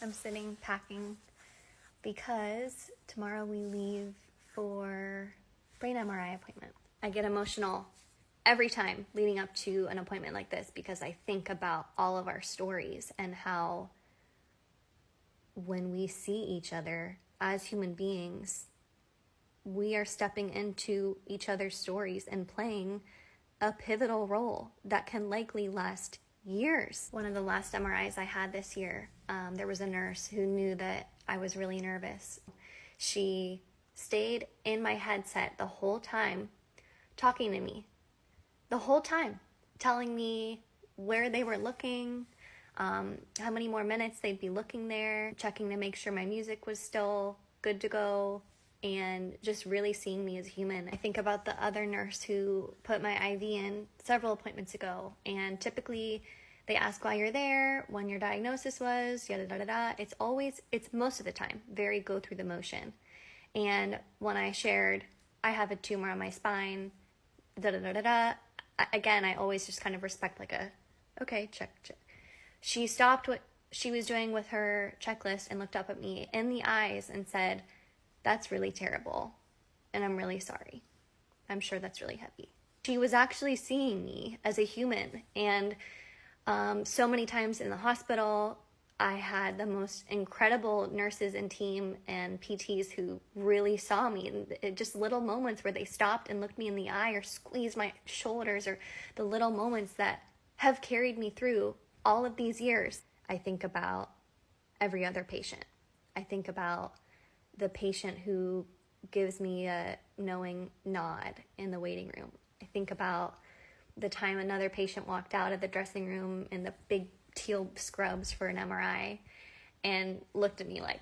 I'm sitting packing because tomorrow we leave for brain MRI appointment. I get emotional every time leading up to an appointment like this because I think about all of our stories and how when we see each other as human beings, we are stepping into each other's stories and playing a pivotal role that can likely last years. One of the last MRIs I had this year, there was a nurse who knew that I was really nervous. She stayed in my headset the whole time, talking to me, the whole time, telling me where they were looking, how many more minutes they'd be looking there, checking to make sure my music was still good to go, and just really seeing me as a human. I think about the other nurse who put my IV in several appointments ago, and typically they ask why you're there, when your diagnosis was, yada da da da. It's most of the time very go through the motion. And when I shared, I have a tumor on my spine, da da da da da, again, I always just kind of respect okay, check. She stopped what she was doing with her checklist and looked up at me in the eyes and said, "That's really terrible, and I'm really sorry. I'm sure that's really heavy." She was actually seeing me as a human, and so many times in the hospital, I had the most incredible nurses and team and PTs who really saw me. And just little moments where they stopped and looked me in the eye or squeezed my shoulders, or the little moments that have carried me through all of these years. I think about every other patient. I think about the patient who gives me a knowing nod in the waiting room. I think about the time another patient walked out of the dressing room in the big teal scrubs for an MRI and looked at me like,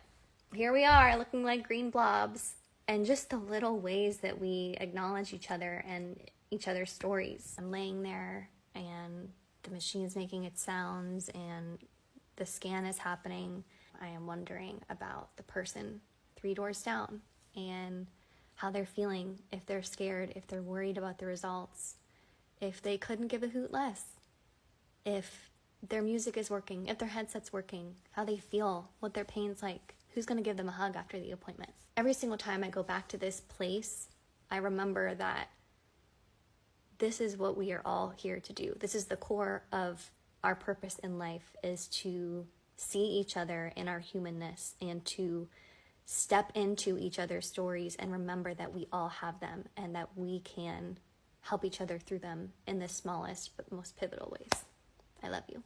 here we are looking like green blobs. And just the little ways that we acknowledge each other and each other's stories. I'm laying there and the machine's making its sounds and the scan is happening. I am wondering about the person 3 doors down and how they're feeling, if they're scared, if they're worried about the results, if they couldn't give a hoot less, if their music is working, if their headset's working, how they feel, what their pain's like, who's going to give them a hug after the appointment. Every single time I go back to this place, I remember that this is what we are all here to do. This is the core of our purpose in life, is to see each other in our humanness and to step into each other's stories and remember that we all have them and that we can help each other through them in the smallest but most pivotal ways. I love you.